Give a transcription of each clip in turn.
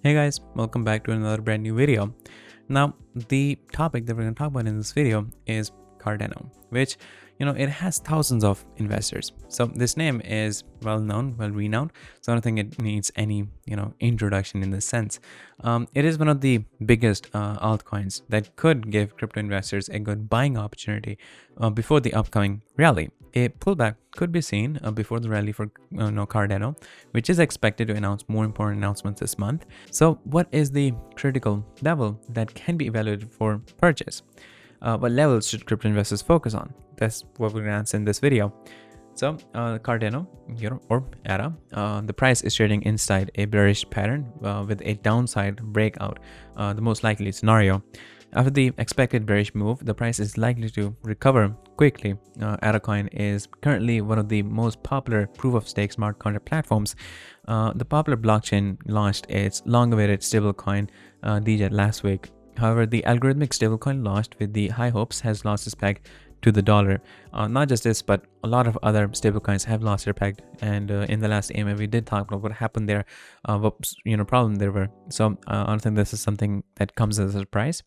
Hey guys, welcome back to another brand new video. Now, the topic that we're going to talk about in this video is Cardano, which, it has thousands of investors. So this name is well known, well renowned. So I don't think it needs any, introduction in this sense. It is one of the biggest altcoins that could give crypto investors a good buying opportunity before the upcoming rally. A pullback could be seen before the rally for Cardano, which is expected to announce more important announcements this month. So what is the critical level that can be evaluated for purchase? What levels should crypto investors focus on? That's what we're going to answer in this video. So Cardano, or ADA, the price is trading inside a bearish pattern with a downside breakout, the most likely scenario. After the expected bearish move, the price is likely to recover quickly. ALTCOIN is currently one of the most popular proof-of-stake smart contract platforms. The popular blockchain launched its long-awaited stablecoin DJET last week. However, the algorithmic stablecoin launched with the high hopes has lost its peg to the dollar. Not just this, but a lot of other stablecoins have lost their peg. And in the last AMA, we did talk about what happened there, what problem there were. So I don't think this is something that comes as a surprise.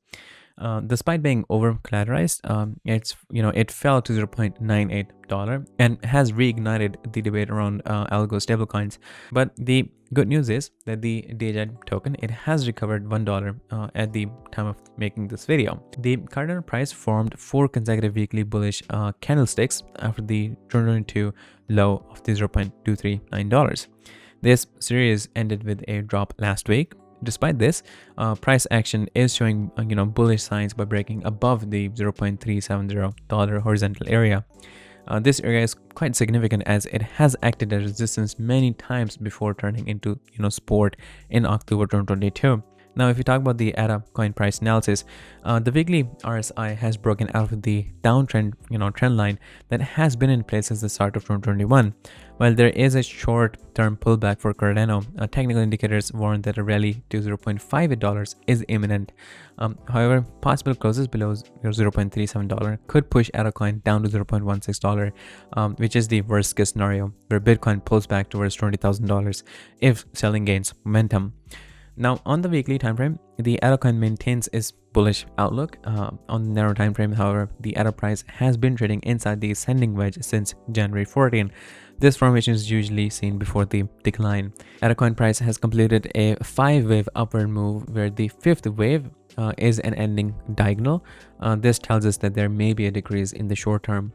Despite being over collateralized, it fell to $0.98 and has reignited the debate around algo stablecoins. But the good news is that the DJET token, it has recovered $1 at the time of making this video. The Cardano price formed 4 consecutive weekly bullish candlesticks after the 2022 low of the $0.239. This series ended with a drop last week. Despite this, price action is showing bullish signs by breaking above the $0.370 horizontal area. This area is quite significant as it has acted as resistance many times before turning into support in October 2022. Now, if we talk about the ADA coin price analysis, the weekly RSI has broken out of the downtrend, trend line that has been in place since the start of 2021. While there is a short-term pullback for Cardano, technical indicators warn that a rally to $0.58 is imminent. However, possible closes below $0.37 could push ADA coin down to $0.16, which is the worst-case scenario, where Bitcoin pulls back towards $20,000 if selling gains momentum. Now, on the weekly time frame, the ALTCOIN maintains its bullish outlook. On the narrow time frame, however, the ALTCOIN price has been trading inside the ascending wedge since January 14. This formation is usually seen before the decline. ALTCOIN price has completed a 5-wave upward move, where the 5th wave is an ending diagonal. This tells us that there may be a decrease in the short term.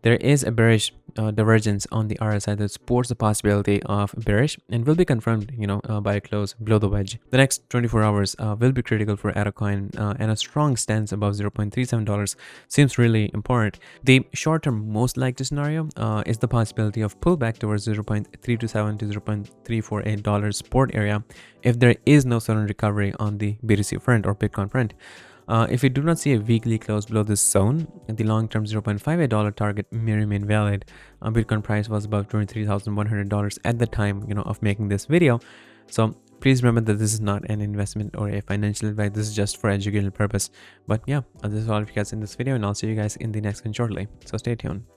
There is a bearish divergence on the RSI that supports the possibility of bearish and will be confirmed, by a close below the wedge. The next 24 hours will be critical for ALTCOIN, and a strong stance above $0.37 seems really important. The short-term most likely scenario is the possibility of pullback towards $0.327 to $0.348 support area if there is no sudden recovery on the BTC front or Bitcoin front. If we do not see a weekly close below this zone, the long-term $0.58 target may remain valid. Bitcoin price was above $23,100 at the time, of making this video. So please remember that this is not an investment or a financial advice. This is just for educational purpose. But yeah, this is all of you guys in this video, and I'll see you guys in the next one shortly. So stay tuned.